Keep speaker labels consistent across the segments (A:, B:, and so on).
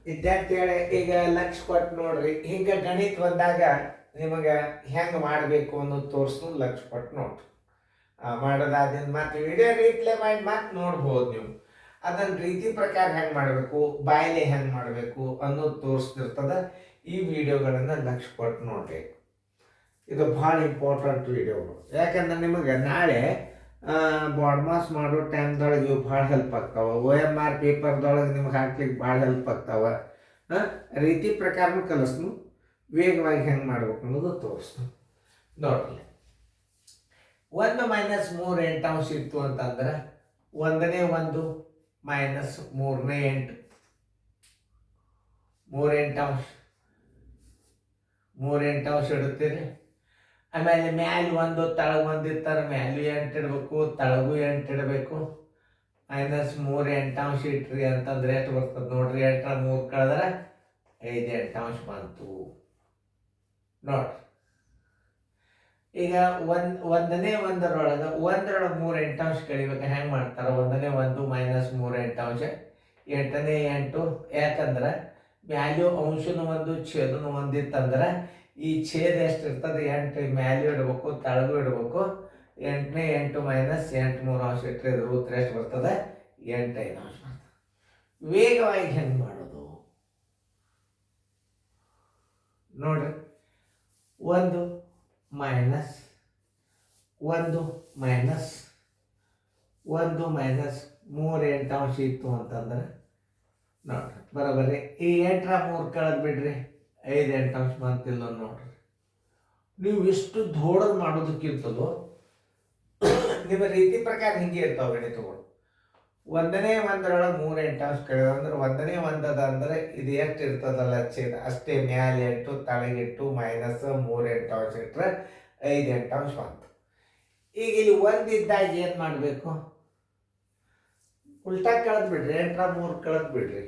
A: ವಿದ್ಯಾರ್ಥಿಗಳೇ ಈಗ ಲಕ್ಷ ಕೊಟ್ಟು ನೋಡ್ರಿ, ಹಿಂಗೆ ಗಣಿತ ಬಂದಾಗ ನಿಮಗೆ ಹೆಂಗೆ ಮಾಡಬೇಕು ಅನ್ನೋದು ತೋರಿಸ್ಕೊಂಡು ಲಕ್ಷ ಕೊಟ್ಟು ನೋಡ್ರಿ. ಮಾಡೋದಾದಿಂದ ಮತ್ತೆ ವಿಡಿಯೋ ರೀಪ್ಲೇ ಮಾಡಿ ಮತ್ತೆ ನೋಡ್ಬೋದು ನೀವು. ಅದನ್ನ ರೀತಿ ಪ್ರಕಾರ ಹೆಂಗೆ ಮಾಡಬೇಕು, ಬಾಯಲ್ಲಿ ಹೆಂಗೆ ಮಾಡಬೇಕು ಅನ್ನೋದು ತೋರಿಸ್ತಿರ್ತದೆ. ಈ ವಿಡಿಯೋಗಳನ್ನು ಲಕ್ಷ ಕೊಟ್ಟು ನೋಡ್ರಿ. ಇದು ಭಾಳ ಇಂಪಾರ್ಟೆಂಟ್ ವಿಡಿಯೋಗಳು. ಯಾಕಂದ್ರೆ ನಿಮಗೆ ನಾಳೆ ಬಾಡ್ ಮಾಸ್ ಮಾಡೋ ಟೈಮ್ದೊಳಗೆ ಇವು ಭಾಳ ಹೆಲ್ಪ್ ಆಗ್ತಾವೆ. OMR ಪೇಪರ್ದೊಳಗೆ ನಿಮ್ಗೆ ಹಾಕ್ಲಿಕ್ಕೆ ಭಾಳ ಹೆಲ್ಪ್ ಆಗ್ತಾವೆ. ರೀತಿ ಪ್ರಕಾರನೂ ಕಲಿಸ್ನು, ವೇಗವಾಗಿ ಹೆಂಗೆ ಮಾಡ್ಬೇಕು ಅನ್ನೋದು ತೋರಿಸ್ನು ನೋಡ್ರಿ. 1 - 3 ಎಂಟಾಂಶ ಇತ್ತು ಅಂತಂದ್ರೆ 1ನೇ 1 ಮೈನಸ್ 3ನೇ 8 3 ಎಂಟಾಂಶ 3 ಎಂಟಾಂಶ ಇಡುತ್ತೀರಿ. ಆಮೇಲೆ ಮ್ಯಾಲೆ 1 ತಳಗ 1 ಇರ್ತಾರೆ, ಮ್ಯಾಲೂ 8 ಇಡಬೇಕು, ತಳಗೂ 8 ಇಡಬೇಕು. -3 ಎಂಟಾಂಶ ಇಟ್ರಿ ಅಂತಂದ್ರೆ ಎಷ್ಟು ಬರ್ತದೆ ನೋಡ್ರಿ. 8 3 ಕಳೆದ್ರೆ 5 ಎಂಟಾಂಶ ಬಂತು ನೋಡ್ರಿ. ಈಗ 1ನೇ 1ರೊಳಗೆ 3 ಎಂಟಾಂಶ ಕಳಿಬೇಕು. ಹೆಂಗೆ ಮಾಡ್ತಾರೆ? 1ನೇ 1 ಮೈನಸ್ 3 ಎಂಟಾಂಶ 8ನೇ 8. ಯಾಕಂದ್ರೆ ಮ್ಯಾಲೂ ಅಂಶನೂ 1 ಛೇದನೂ 1 ಇತ್ತಂದ್ರೆ ಈ ಛೇದ ಎಷ್ಟು ಇರ್ತದೆ 8 ಮ್ಯಾಲೂ ಇಡಬೇಕು, ತಳಗೂ ಇಡಬೇಕು. 8ನೇ 8 ಮೈನಸ್ 8 3 ಅಂಶ ಇಟ್ಟರೆ ಇದ್ರ ಉತ್ತರ ಎಷ್ಟು ಬರ್ತದೆ? 8 5 ಅಂಶ ಬರ್ತದೆ. ವೇಗವಾಗಿ ಹೆಂಗೆ ಮಾಡೋದು ನೋಡ್ರಿ. 1 ಮೈನಸ್ 1 ಮೈನಸ್ 1 ಮೈನಸ್ 3 ಎಂಟಾಂಶ ಇತ್ತು ಅಂತಂದ್ರೆ ನೋಡ್ರಿ ಬರೋಬರಿ. ಈ 8ರ 3 ಕಳೆದು ಬಿಡ್ರಿ, 5 ಎಂಟಾಂಶ ಬಂತಿಲ್ಲ ನೋಡ್ರಿ. ನೀವು ಎಷ್ಟು ದೊಡ್ಡದು ಮಾಡೋದಕ್ಕಿರ್ತದೋ ನಿಮ್ಮ ರೀತಿ ಪ್ರಕಾರ ಹಿಂಗೆ ಇರ್ತಾವೆ ಗಣಿತಗಳು. 1ನೇ 1ರೊಳಗೆ 3 ಎಂಟಾಂಶ ಕಳೆದ ಅಂದ್ರೆ 1ನೇ 1 ಅದ ಅಂದ್ರೆ ಇದು ಎಷ್ಟು ಇರ್ತದಲ್ಲ ಛೇದ ಅಷ್ಟೇ. ಮ್ಯಾಲೆ 8 ತಳಗಿಟ್ಟು ಮೈನಸ್ 3 ಎಂಟಾಂಶ ಇಟ್ಟರೆ 5 ಎಂಟಾಂಶ ಬಂತು. ಈಗ ಇಲ್ಲಿ 1 ಇದ್ದಾಗ ಏನು ಮಾಡಬೇಕು? ಉಲ್ಟಾ ಕಳೆದು ಬಿಡ್ರಿ, 8ರ 3 ಕಳೆದು ಬಿಡ್ರಿ.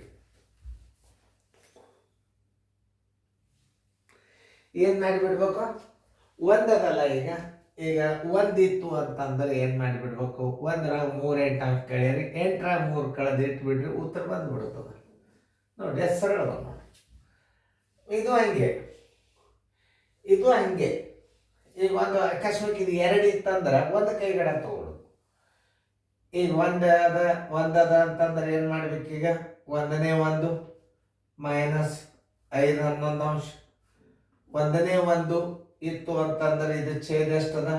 A: ಏನು ಮಾಡಿಬಿಡ್ಬೇಕು? 1 ಅದಲ್ಲ ಈಗ 1 ಇತ್ತು ಅಂತಂದ್ರೆ ಏನು ಮಾಡಿಬಿಡ್ಬೇಕು? 1ರ 3 ಎಂಟಾಂಶ ಕಳೆಯಿರಿ, 8ರ 3 ಕಳೆದು ಇಟ್ಬಿಡ್ರಿ, ಉತ್ತರ ಬಂದ್ಬಿಡ್ತದೆ ನೋಡಿ. ಎಷ್ಟು ಸರಳ ನೋಡಿ. ಇದು ಹಂಗೆ, ಇದು ಹಂಗೆ. ಈಗ ಒಂದು ಅಕಸ್ಮಾತ್ ಇದು 2 ಇತ್ತಂದ್ರೆ 1 ಕೈಗಡ ತಗೊಳ್ಳೋದು. ಈಗ 1 ಅದ ಅಂತಂದ್ರೆ ಏನು ಮಾಡ್ಬೇಕೀಗ? 1ನೇ 1 ಮೈನಸ್ 5 11 ಅಂಶ. 1ನೇ 1 ಇತ್ತು ಅಂತಂದ್ರೆ ಇದು ಛೇದ ಎಷ್ಟದ?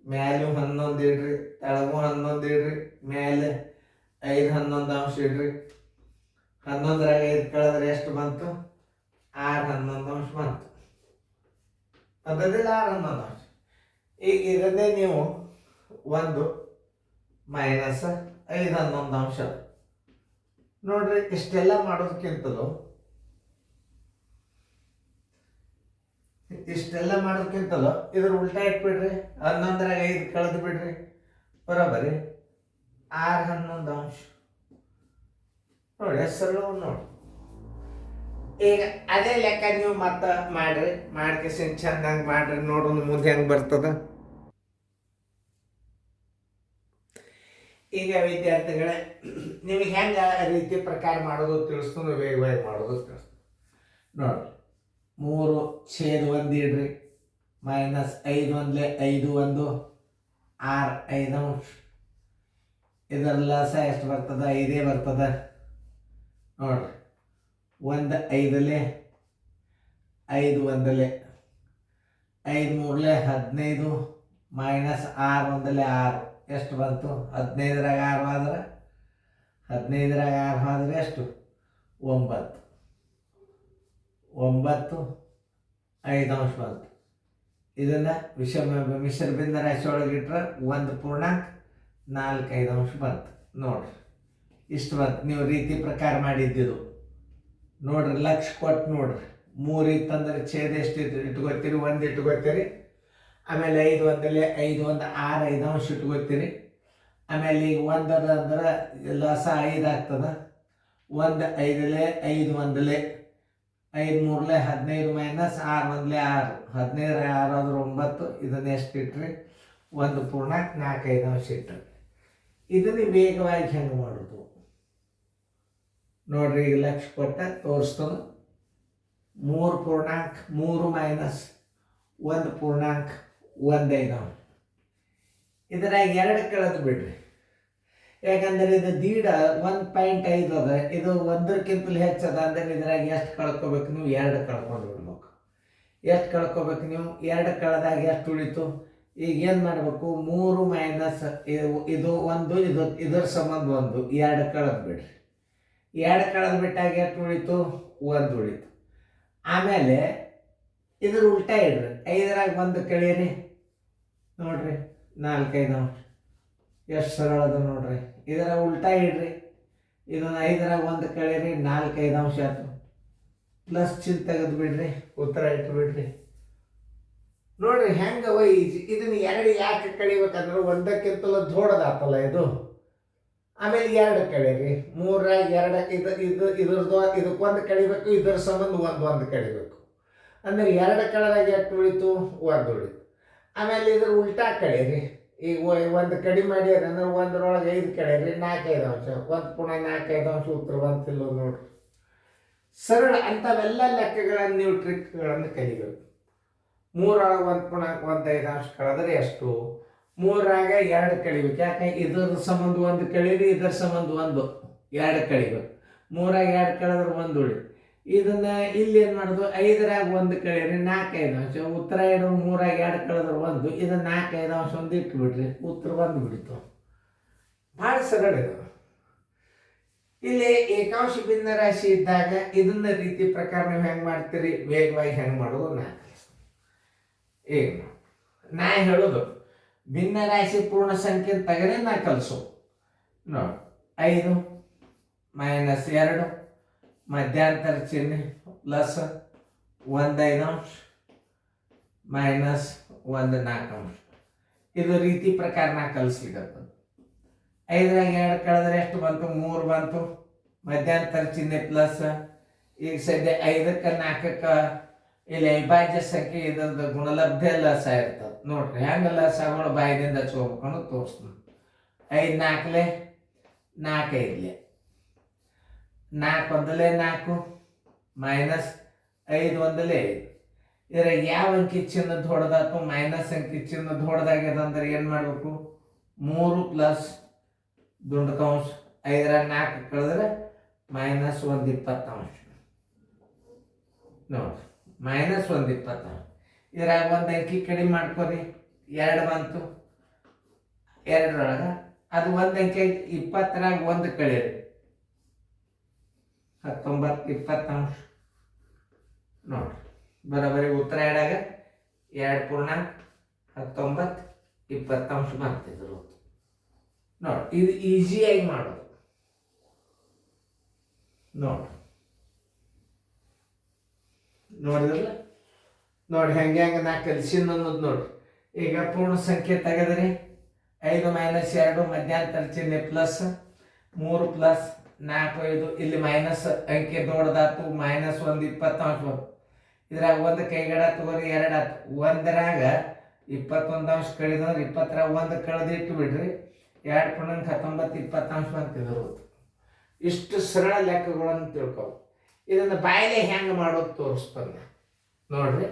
A: ಮ್ಯಾಲೂ 11 ಇಡ್ರಿ, ತಳಗೂ 11 ಇಡ್ರಿ, ಮೇಲೆ 5 11 ಅಂಶ ಇಡ್ರಿ. 11ರಾಗ 5 ಕಳೆದ್ರೆ ಎಷ್ಟು ಬಂತು? 6 11 ಅಂಶ ಬಂತು. ಅದದಿಲ್ಲ 6 11 ಅಂಶ. ಈಗ ಇದನ್ನೇ ನೀವು 1 ಮೈನಸ್ 5 11 ಅಂಶ ನೋಡ್ರಿ. ಇಷ್ಟೆಲ್ಲ ಮಾಡೋದಕ್ಕಿಂತಲೂ ಇದ್ರ ಉಲ್ಟಾ ಇಟ್ಬಿಡ್ರಿ. 11ರಾಗ 5 ಕಳೆದು ಬಿಡ್ರಿ, ಬರೋಬರಿ 6 11 ಅಂಶ ನೋಡಿ. ಹೆಸರು ನೋಡಿ. ಈಗ ಅದೇ ಲೆಕ್ಕ ನೀವು ಮತ್ತೆ ಮಾಡ್ರಿ, ಮಾಡ್ಕೇಸಿ ಚಂದಂಗೆ ಮಾಡ್ರಿ, ನೋಡೋಣ ಮುಂದೆ ಹೆಂಗೆ ಬರ್ತದ. ಈಗ ವಿದ್ಯಾರ್ಥಿಗಳೇ, ನಿಮಗೆ ಹೆಂಗೆ ರೀತಿ ಪ್ರಕಾರ ಮಾಡೋದು ತಿಳಿಸ್ತು, ವೇಗವಾಗಿ ಮಾಡೋದು ತಿಳಿಸ್ತು ನೋಡ್ರಿ. 3 ಛೇದ 1 ಇಡ್ರಿ, ಮೈನಸ್ 5 1 5 1 6 5 ಅಂಶ. ಇದರ ಲಸ ಎಷ್ಟು ಬರ್ತದ? 5 ಬರ್ತದ ನೋಡ್ರಿ. 1 5 5 1 5 3 15 ಮೈನಸ್ 6 1 6 ಎಷ್ಟು ಬಂತು? 15ರಾಗ 6 ಆದ್ರೆ 15ರಾಗ 6 ಆದ್ರೆ ಎಷ್ಟು? 9 9 5 ಅಂಶ ಬಂತು. ಇದನ್ನು ಮಿಶ್ರ ಭಿನ್ನ ರಾಶಿ ಒಳಗಿಟ್ರೆ 1 ಪೂರ್ಣಾಂಕ 4 5 ಅಂಶ ಬಂತು ನೋಡ್ರಿ. ಇಷ್ಟು ಬಂತು. ನೀವು ರೀತಿ ಪ್ರಕಾರ ಮಾಡಿದ್ದಿದ್ದು ನೋಡ್ರಿ. ಲಕ್ಷ ಕೊಟ್ಟು ನೋಡ್ರಿ. 3 ಇತ್ತಂದ್ರೆ ಛೇದ ಎಷ್ಟು ಇಟ್ಕೋತೀರಿ? 1 ಇಟ್ಕೋತೀರಿ. ಆಮೇಲೆ 5 1 5 1 6 5 ಅಂಶ ಇಟ್ಕೋತೀರಿ. ಆಮೇಲೆ ಈಗ 1 ಅದ ಅಂದ್ರೆ ಲಸ 5 ಆಗ್ತದ. 1 5 5 1 5 3 15 ಮೈನಸ್ 6 1 6 15 6 ಆದ್ರೆ 9. ಇದನ್ನ ಎಷ್ಟು ಇಟ್ರಿ? 1 ಪೂರ್ಣಾಂಕ 4 5 ಅಂಶ ಇಟ್ರಿ. ಇದನ್ನು ವೇಗವಾಗಿ ಹೆಂಗೆ ಮಾಡೋದು ನೋಡ್ರಿ ಈಗ ಲಕ್ಷ ಕೊಟ್ಟ ತೋರಿಸ್ತದ 3 ಮೈನಸ್ 1.15 ಇದ್ರಾಗ 2 ಕಳೆದು ಬಿಡ್ರಿ. ಯಾಕಂದ್ರೆ ಇದು ದೀಡ 1.5 ಅದ, ಇದು 1ಕ್ಕಿಂತಲೂ ಹೆಚ್ಚದ ಅಂದ್ರೆ ಇದ್ರಾಗ ಎಷ್ಟು ಕಳ್ಕೊಬೇಕು ನೀವು? 2 ಕಳ್ಕೊಂಡು ಬಿಡ್ಬೇಕು. ಎಷ್ಟು ಕಳ್ಕೊಬೇಕು ನೀವು? 2 ಕಳೆದಾಗ ಎಷ್ಟು ಉಳಿತು? ಈಗ ಏನು ಮಾಡಬೇಕು? 3 ಮೈನಸ್ ಇದು 1 ಇದರ ಸಂಬಂಧ 1 2 ಕಳೆದು ಬಿಡ್ರಿ. 2 ಕಳೆದು ಬಿಟ್ಟಾಗ ಎಷ್ಟು ಉಳಿತು? 1 ಉಳಿತು. ಆಮೇಲೆ ಇದ್ರ ಉಲ್ಟಾ ಇಡ್ರಿ. 5ರಾಗ 1 ಕಳೀರಿ, ನೋಡ್ರಿ 4 ಅಂಶ. ಎಷ್ಟು ಸರಳ ಅದ ನೋಡ್ರಿ. ಇದರ ಉಲ್ಟಾ ಇಡ್ರಿ, ಇದನ್ನು 5ರಾಗ 1 ಕಳೀರಿ, 4 ಅಂಶ ಆಯ್ತು. ಪ್ಲಸ್ ಚಿನ್ ತೆಗೆದು ಬಿಡ್ರಿ, ಉತ್ತರ ಇಟ್ಟು ಬಿಡ್ರಿ. ನೋಡ್ರಿ ಹೆಂಗವ ಈಜಿ. ಇದನ್ನ 2 ಯಾಕೆ ಕಳಿಬೇಕಂದ್ರೆ 1ಕ್ಕಿಂತಲೂ ದೊಡ್ಡದಾತಲ್ಲ ಇದು. ಆಮೇಲೆ 2 ಕಳೀರಿ, 3ರಾಗ 2 ಇದಕ್ಕೊಂದು ಕಳಿಬೇಕು, ಇದರ ಸಂಬಂಧ 1 ಕಳಿಬೇಕು. ಅಂದ್ರೆ 2 ಕಳೆದಾಗ ಎಷ್ಟು ಉಳಿತು? 1 ಉಳಿತು. ಆಮೇಲೆ ಇದ್ರ ಉಲ್ಟಾ ಕಳೀರಿ. ಈಗ 1 ಕಡಿಮೆ ಮಾಡಿ ಅಂದ್ರೆ 1ರೊಳಗೆ 5 ಕಳೀರಿ, 4 ಅಂಶ. 1 ಪುನಃ 4 ಅಂಶ, ಉತ್ತರ ಬಂತಿಲ್ಲ ನೋಡ್ರಿ. ಸರಳ ಅಂಥವೆಲ್ಲ ಲೆಕ್ಕಗಳನ್ನು ನೀವು ಟ್ರಿಕ್ಗಳನ್ನು ಕಲಿಬೇಕು. 3ರೊಳಗೆ 1 ಪುನಃ 1 ಅಂಶ ಕಳೆದ್ರೆ ಎಷ್ಟು? 3ರಾಗ 2 ಕಳಿಬೇಕು. ಯಾಕೆ? ಇದರ ಸಂಬಂಧ 1 ಕಳೀರಿ, ಇದರ ಸಂಬಂಧ 1 2 ಕಳಿಬೇಕು. 3ರಾಗ 2 ಕಳೆದ್ರೆ 1 ಉಳಿತು. ಇದನ್ನ ಇಲ್ಲಿ ಏನು ಮಾಡೋದು? 5ರಾಗ 1 ಕಳೀರಿ, 4 ಅಂಶ. ಉತ್ತರ ಇಡೋ 3ರಾಗ 2 ಕಳೆದ್ರೆ 1, ಇದನ್ನ 4 ಅಂಶ ಒಂದು ಇಟ್ಟು ಬಿಡ್ರಿ, ಉತ್ತರ ಬಂದುಬಿಡಿತು. ಭಾಳ ಸರಳ ಇದು. ಇಲ್ಲಿ ಏಕಾಂಶ ಭಿನ್ನ ರಾಶಿ ಇದ್ದಾಗ ಇದನ್ನ ರೀತಿ ಪ್ರಕಾರ ನೀವು ಹೆಂಗೆ ಮಾಡ್ತೀರಿ? ವೇಗವಾಗಿ ಹೆಂಗೆ ಮಾಡೋದು ನಾ ಕಲಿಸ್ತೀನಿ. ಈಗ ನಾ ಹೇಳೋದು ಭಿನ್ನ ರಾಶಿ ಪೂರ್ಣ ಸಂಖ್ಯೆ ತೆಗೆದೇ ನಾ ಕಲಿಸು. ನೋಡಿ 5 ಮೈನಸ್ 2 ಮಧ್ಯಾಂತರ ಚಿಹ್ನೆ ಪ್ಲಸ್ 1 ಅಂಶ ಮೈನಸ್ 1 ಅಂಶ. ಇದು ರೀತಿ ಪ್ರಕಾರ ನಾ ಕಲಿಸ್ಲಿಕ್ಕೆ 5ರಾಗ 2 ಕಳೆದ್ರೆ ಎಷ್ಟು ಬಂತು? 3 ಬಂತು. ಮಧ್ಯಾಂತರ ಚಿಹ್ನೆ ಪ್ಲಸ್. ಈಗ ಸದ್ಯ 5ಕ್ಕೆ 4ಕ್ಕೆ ಇಲ್ಲಿ ಅವಿಭಾಜ್ಯ ಸಂಖ್ಯೆ ಇದ್ರದ್ದು ಗುಣಲಬ್ಧ ಲಸ ಇರ್ತದೆ. ನೋಡ್ರಿ ಹೆಂಗೆ ಲಸಗಳು ಬಾಯಿದಿಂದ ಹಚ್ಕೋಬೇಕು ಅನ್ನೋದು ತೋರಿಸ್ತೀನಿ. 5 4 4 5 4 1 4 ಮೈನಸ್ 5 1 5. ಇದರ ಯಾವ ಅಂಕಿ ಚಿಹ್ನ ದೊಡ್ಡದಾತು? ಮೈನಸ್ ಅಂಕಿ ಚಿಹ್ನ ದೊಡ್ಡದಾಗ್ಯದ ಅಂದ್ರೆ ಏನು ಮಾಡಬೇಕು? 3 ಪ್ಲಸ್ ದುಂಡಕಾಂಶ 5ರಾಗ 4 ಕಳೆದ್ರೆ ಮೈನಸ್ 1 ಅಂಶ. ನೋಡ್ರಿ ಮೈನಸ್ 1 ಅಂಶ. ಇದ್ರಾಗ 1 ಅಂಕಿ ಕಡಿಮೆ ಮಾಡ್ಕೊರಿ, 2 ಬಂತು. 2ರೊಳಗೆ ಅದು 1 ಅಂಕಿ 20ರಾಗ 1 ಕಳೀರಿ, 19 ಅಂಶ. ನೋಡ್ರಿ ಬರೋಬ್ಬರಿ ಉತ್ತರ ಇಡಾಗ 2.19 ಅಂಶ ಬರ್ತಿದ್ರು. ನೋಡಿ ಇದು ಈಸಿಯಾಗಿ ಮಾಡೋದು. ನೋಡಿದ್ರಲ್ಲ, ನೋಡಿ ಹೆಂಗೆ ನಾ ಕಲಿಸಿನ ಅನ್ನೋದು ನೋಡ್ರಿ. ಈಗ ಪೂರ್ಣ ಸಂಖ್ಯೆ ತೆಗೆದ್ರಿ 5 ಮೈನಸ್ 2 ಮಧ್ಯಾಂತರ ಚಿಹ್ನೆ ಪ್ಲಸ್ 3 ಪ್ಲಸ್ 4 5. ಇಲ್ಲಿ ಮೈನಸ್ ಅಂಕೆ ದೊಡ್ಡದಾತು, ಮೈನಸ್ 1 ಅಂಶ ಬಂತು. ಇದ್ರಾಗ 1 ಕೈಗಡ ತಗೋರಿ, 2 ಆಯ್ತು. 1ರಾಗ 21 ಅಂಶ ಕಳಿದ್ರೆ 20ರಾಗ 1 ಕಳೆದು ಇಟ್ಟು ಬಿಡ್ರಿ, 2 ಪುನಃ 19 ಅಂಶ ಬಂತಿದ್ರು. ಇಷ್ಟು ಸರಳ ಲೆಕ್ಕಗಳನ್ನು ತಿಳ್ಕೊ. ಇದನ್ನು ಬಾಯಿಲೆ ಹೆಂಗೆ ಮಾಡೋದು ತೋರಿಸ್ತಾನೆ ನೋಡ್ರಿ.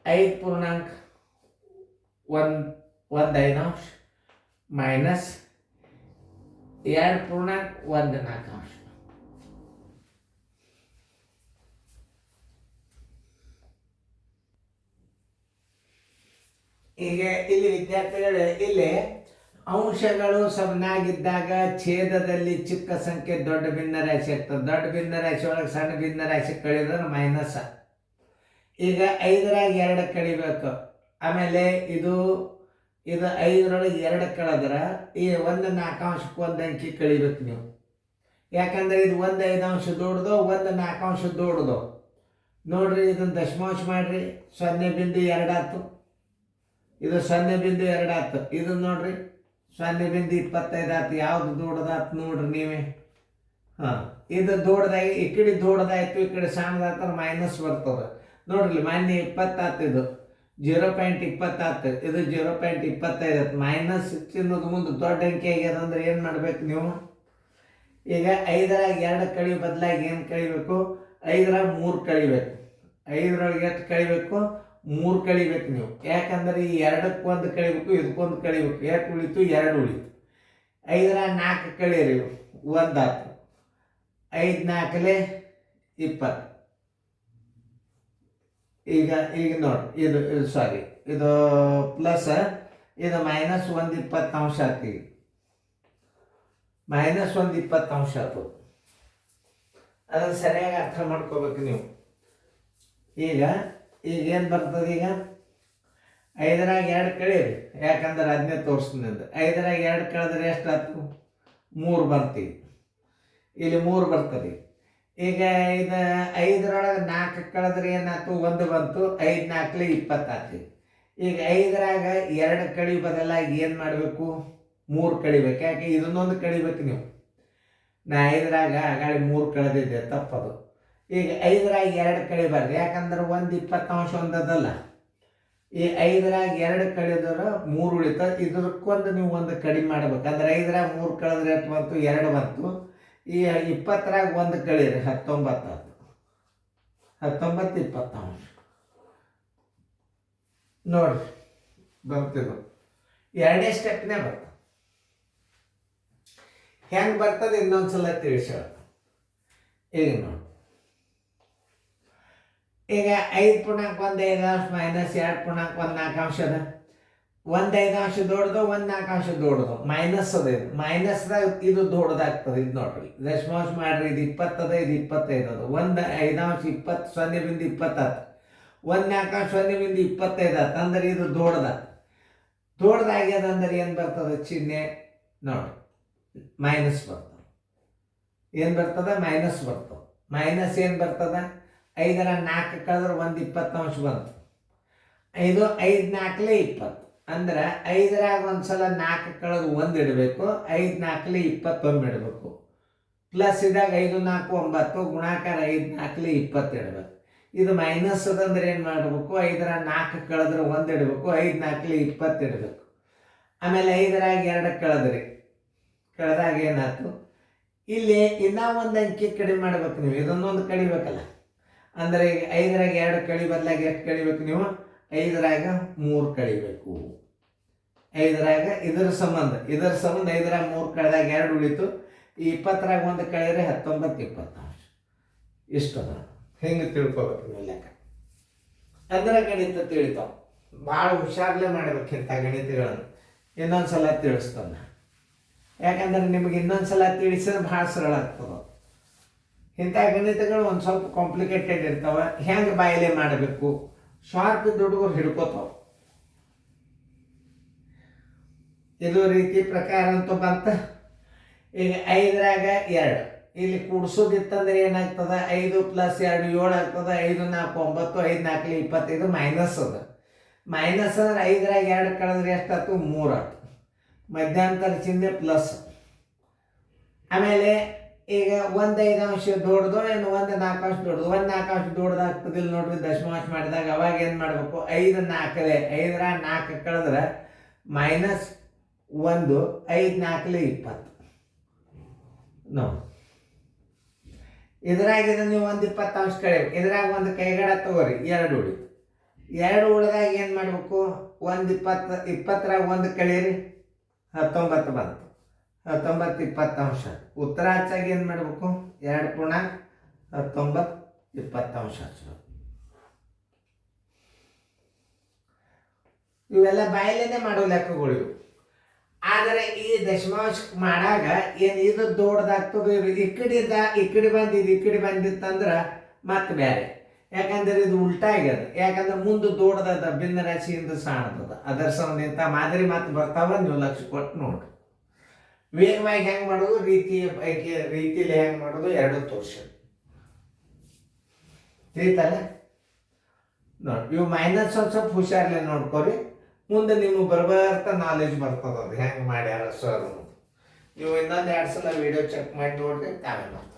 A: 5.15 ಅಂಶ ಮೈನಸ್ 2.14 ಅಂಶ. ಈಗ ಇಲ್ಲಿ ವಿದ್ಯಾರ್ಥಿಗಳು ಇಲ್ಲಿ ಅಂಶಗಳು ಸಮನಾಗಿದ್ದಾಗ ಛೇದದಲ್ಲಿ ಚಿಕ್ಕ ಸಂಖ್ಯೆ ದೊಡ್ಡ ಭಿನ್ನ ರಾಶಿ ಇರ್ತದೆ. ದೊಡ್ಡ ಭಿನ್ನ ರಾಶಿ ಒಳಗೆ ಸಣ್ಣ ಭಿನ್ನ ರಾಶಿ ಕಳಿದ್ರೆ ಮೈನಸ್. ಈಗ 5ರಾಗ 2 ಕಳಿಬೇಕು. ಆಮೇಲೆ ಇದು 5ರೊಳಗೆ 2 ಕಳೆದ್ರೆ ಈ 1 4 ಅಂಶಕ್ಕೆ 1 ಅಂಕಿ ಕಳಿಬೇಕು ನೀವು. ಯಾಕಂದ್ರೆ ಇದು 1 5 ಅಂಶ ದೊಡ್ಡದು, 1 4 ಅಂಶ ದೊಡ್ಡದು. ನೋಡ್ರಿ ಇದನ್ನು ದಶಮಾಂಶ ಮಾಡ್ರಿ, 0.2 ಆಯ್ತು. ಇದು 0.2 ಆಯ್ತು. ಇದು ನೋಡ್ರಿ 0.25 ಆಯ್ತು. ಯಾವ್ದು ದೊಡ್ಡದಾಯ್ತು ನೋಡ್ರಿ ನೀವೇ. ಇದು ದೊಡ್ಡದಾಗಿ ಈ ಕಡೆ ದೊಡ್ಡದಾಯ್ತು, ಈ ಕಡೆ ಸಣ್ಣದಾಯ್ತು, ಮೈನಸ್ ಬರ್ತದೆ. ನೋಡ್ರಿ ಮೊನ್ನೆ 20 ಆಯ್ತು, ಇದು 0.20 ಆಯ್ತು, ಇದು 0.25 ಆಯ್ತು. ಮೈನಸ್ ಚಿನ್ನದ ಮುಂದೆ ದೊಡ್ಡ ಅಂಕಿ ಆಗ್ಯದ ಅಂದ್ರೆ ಏನು ಮಾಡ್ಬೇಕು ನೀವು? ಈಗ 5ರಾಗ 2 ಕಳಿ ಬದಲಾಗಿ ಏನು ಕಳಿಬೇಕು, 5ರಾಗ 3 ಕಳಿಬೇಕು. 5ರೊಳಗೆ ಎಷ್ಟು ಕಳಿಬೇಕು, 3 ಕಳಿಬೇಕು ನೀವು. ಯಾಕಂದ್ರೆ ಈ 2ಕ್ಕೆ 1 ಕಳಿಬೇಕು, ಇದಕ್ಕೊಂದು ಕಳಿಬೇಕು. ಎಷ್ಟು ಉಳಿತು, 2 ಉಳಿತು. 5ರಾಗ 4 ಕಳೀರಿ, 1 ಆಯ್ತು. 5 4 20. ಈಗ ನೋಡಿ, ಇದು ಸಾರಿ, ಇದು ಪ್ಲಸ್, ಇದು -1 20 ಆಗ್ತೀವಿ. -1 20 ಆಯ್ತು. ಅದನ್ನು ಸರಿಯಾಗಿ ಅರ್ಥ ಮಾಡ್ಕೋಬೇಕು ನೀವು. ಈಗ ಏನು ಬರ್ತದೆ, ಈಗ 5ರಾಗ 2 ಕಳೀರಿ, ಯಾಕಂದ್ರೆ ಅದನ್ನೇ ತೋರಿಸ್ತೀನಿ. 5ರಾಗ 2 ಕಳೆದ್ರೆ ಎಷ್ಟು ಆಯ್ತು, 3 ಬರ್ತೀವಿ. ಇಲ್ಲಿ 3 ಬರ್ತದೆ. ಈಗ ಇದು 5ರೊಳಗೆ 4 ಕಳೆದ್ರೆ ಏನಾಯ್ತು, 1 ಬಂತು. 5 4 20 ಆಯ್ತು. ಈಗ 5ರಾಗ 2 ಕಳಿ ಬದಲಾಗಿ ಏನು ಮಾಡಬೇಕು, 3 ಕಳಿಬೇಕು. ಯಾಕೆ, ಇದನ್ನೊಂದು ಕಳಿಬೇಕು ನೀವು. ನಾ 5ರಾಗ ಆಗಾಳಿ 3 ಕಳೆದಿದ್ದೆ, ತಪ್ಪದು. ಈಗ 5ರಾಗ 2 ಕಳಿಬಾರ್ದು, ಯಾಕಂದ್ರೆ 1 20 ಒಂದದಲ್ಲ. ಈ 5ರಾಗ 2 ಕಳೆದ್ರೆ 3 ಉಳಿತದೆ. ಇದಕ್ಕೊಂದು ನೀವು 1 ಕಡಿಮೆ ಮಾಡ್ಬೇಕು. ಅಂದ್ರೆ 5ರಾಗ 3 ಕಳೆದ್ರೆ ಎಷ್ಟು ಬಂತು, 2 ಬಂತು. ಈ 20ರಾಗ 1 ಕಳೀರಿ, 19 ಆಯ್ತು. 19 20 ನೋಡ್ರಿ ಬರ್ತಿದ್ದು. 2ನೇ ಸ್ಟೆಪ್ನೇ ಬರ್ತದೆ. ಹೆಂಗೆ ಬರ್ತದೆ ಇನ್ನೊಂದ್ಸಲ ತಿಳಿಸೋಣ. ಈಗ ನೋಡಿ, ಈಗ 5 ಪೂರ್ಣಾಂಕ 1 5 ಮೈನಸ್ 2 ಪೂರ್ಣಾಂಕ 1 4 ಅದ. 1 5 ದೊಡ್ಡದು, 1 4 ದೊಡ್ಡದು, ಮೈನಸ್ ಅದ. ಇದು ಮೈನಸ್ದಾಗ ಇದು ದೊಡ್ಡದಾಗ್ತದೆ. ಇದು ನೋಡ್ರಿ, ದಶಮಾಂಶ ಮಾಡ್ರಿ, ಇದು 20 ಅದ, ಇದು 25 ಅದ. 1 5 20 0.20 ಆಯ್ತು. 1 4 0.25 ಆಯ್ತು. ಅಂದ್ರೆ ಇದು ದೊಡ್ಡದಾಗ್ಯದ. ಅಂದ್ರೆ ಏನು ಬರ್ತದೆ, ಚಿಹ್ನೆ ನೋಡಿ, ಮೈನಸ್ ಬರ್ತದೆ. ಏನು ಬರ್ತದ, ಮೈನಸ್ ಬರ್ತದೆ. ಮೈನಸ್ ಏನು ಬರ್ತದ, 5ರಾಗ 4 ಕಳೆದ್ರೆ 1 20 ಬಂತು. ಇದು 5 4 20. ಅಂದ್ರೆ 5ರಾಗ ಒಂದ್ಸಲ 4 ಕಳೆದು 1 ಇಡಬೇಕು. 5 4 21 ಇಡಬೇಕು. ಪ್ಲಸ್ ಇದಾಗ 5 4 9, ಗುಣಾಕಾರ 5 4 20 ಇಡಬೇಕು. ಇದು ಮೈನಸ್ ಅದಂದ್ರೆ ಏನು ಮಾಡಬೇಕು, 5ರಾಗ 4 ಕಳೆದ್ರೆ 1 ಇಡಬೇಕು. 5 4 20 ಇಡಬೇಕು. ಆಮೇಲೆ 5ರಾಗ 2 ಕಳೆದಾಗ ಏನಾಯ್ತು, ಇಲ್ಲಿ ಇನ್ನೂ ಒಂದು ಅಂಕಿ ಕಡಿಮೆ ಮಾಡ್ಬೇಕು ನೀವು. ಇದನ್ನೊಂದು ಕಡಿಬೇಕಲ್ಲ. ಅಂದರೆ ಈಗ 5ರಾಗ 2 ಕಳಿ ಬದಲಾಗಿ ಎಷ್ಟು ಕಳಿಬೇಕು ನೀವು, 5ರಾಗ 3 ಕಳಿಬೇಕು. 5ರಾಗ ಇದರ ಸಂಬಂಧ 5ರಾಗ 3 ಕಳೆದಾಗ 2 ಉಳಿತು. ಈ 20ರಾಗ 1 ಕಳೆದ್ರೆ 19 20 ಇಷ್ಟು ಅದ. ಹೆಂಗೆ ತಿಳ್ಕೊಬೇಕು ನೀವು ಲೆಕ್ಕ. ಅಂದ್ರೆ ಗಣಿತ ತಿಳಿತಾವ. ಭಾಳ ಹುಷಾರ್ಲೆ ಮಾಡ್ಬೇಕಿಂತ ಗಣಿತಗಳನ್ನು. ಇನ್ನೊಂದ್ಸಲ ತಿಳಿಸ್ತಾನೆ, ಯಾಕಂದ್ರೆ ನಿಮಗೆ ಇನ್ನೊಂದ್ಸಲ ತಿಳಿಸಿದ್ರೆ ಭಾಳ ಸರಳ ಆಗ್ತದೆ. ಇಂಥ ಗಣಿತಗಳು ಒಂದು ಸ್ವಲ್ಪ ಕಾಂಪ್ಲಿಕೇಟೆಡ್ ಇರ್ತಾವೆ. ಹೆಂಗೆ ಬಾಯಿಲೆ ಮಾಡಬೇಕು, ಶಾರ್ಪ್ ಇದ್ದ ಹುಡುಗರು ಹಿಡ್ಕೋತಾವ. ಇದು ರೀತಿ ಪ್ರಕಾರ ಅಂತೂ ಬಂತ. ಈಗ 5ರಾಗ 2 ಇಲ್ಲಿ ಕೂಡಿಸೋದಿತ್ತಂದ್ರೆ ಏನಾಗ್ತದೆ, 5 + 2 7 ಆಗ್ತದೆ. 5 4 9, 5 4 25 ಮೈನಸ್ ಅದ. ಮೈನಸ್ ಅಂದ್ರೆ 5ರಾಗ 2 ಕಳೆದ್ರೆ ಎಷ್ಟಾಯ್ತು, 3 ಆಯ್ತು. ಮಧ್ಯಂತರ ಚಿಹ್ನೆ ಪ್ಲಸ್. ಆಮೇಲೆ ಈಗ 1 5 ದೊಡ್ಡದು, ಏನು 1 4 ದೊಡ್ಡದು. 1 4 ದೊಡ್ಡದಾಗ್ತದೆ. ಇಲ್ಲಿ ನೋಡ್ರಿ, ದಶಮಾಂಶ ಮಾಡಿದಾಗ ಅವಾಗ ಏನು ಮಾಡಬೇಕು, 5 4 5ರಾಗ 4 ಕಳೆದ್ರೆ -1 5 4 20 ನೋಡಿ. ಇದ್ರಾಗ ನೀವು 1 20 ಕಳಿಬೇಕು. ಇದ್ರಾಗ 1 ಕೈಗಡ ತಗೋರಿ, 2 ಉಳಿತು. 2 ಉಳಿದಾಗ ಏನು ಮಾಡಬೇಕು, 1 20 20ರಾಗ 1 ಕಳೀರಿ, 19 ಬಂತು. 19 20 ಉತ್ತರ ಹಚ್ಚಾಗಿ ಏನು ಮಾಡಬೇಕು, 2 ಪೂರ್ಣಾಂಕ 19 20 ಹಚ್ಚಬೇಕು. ಇವೆಲ್ಲ ಬಾಯಲ್ಲೇನೆ ಮಾಡೋ ಲೆಕ್ಕಗಳು. ಆದರೆ ಈ ದಶಮಾಂಶ ಮಾಡಾಗ ಏನು ಇದು ದೊಡ್ಡದಾಗ್ತದೆ, ಈ ಕಡೆ ಬಂದಿದ್ದು ಈ ಕಡೆ ಬಂದಿತ್ತಂದ್ರೆ ಮತ್ತೆ ಬೇರೆ. ಯಾಕಂದ್ರೆ ಇದು ಉಲ್ಟಾ ಆಗ್ಯದ. ಯಾಕಂದ್ರೆ ಮುಂದೆ ದೊಡ್ಡದ ಭಿನ್ನ ರಾಶಿಯಿಂದ ಸಾಣದ. ಅದರ ಸಂಬಂಧ ಇಂಥ ಮಾದರಿ ಮಾತು ಬರ್ತಾವ, ನೀವು ಲಕ್ಷ್ಯ ಕೊಟ್ಟು ನೋಡ್ರಿ. ವೇಗವಾಗಿ ಹೆಂಗೆ ಮಾಡೋದು, ರೀತಿಯಲ್ಲಿ ಹೆಂಗೆ ಮಾಡೋದು, ಎರಡು ತೋರಿಸೋದು ತಿಳಿತಲ್ಲ ನೋಡಿ. ಇವು ಮೈನಸ್ ಒಂದು ಸ್ವಲ್ಪ ಹುಷಾರ್ಲೆ ನೋಡ್ಕೊರಿ. ಮುಂದೆ ನಿಮಗೆ ಬರ್ಬರ್ತಾ ನಾಲೆಜ್ ಬರ್ತದ, ಅದು ಹೆಂಗೆ ಮಾಡ್ಯಾರ ಸರ್. ನೀವು ಇನ್ನೊಂದು 2 ಸಲ ವಿಡಿಯೋ ಚೆಕ್ ಮಾಡಿ ನೋಡ್ರಿ, ತಾವೇ ಮಾಡ್ತೀವಿ.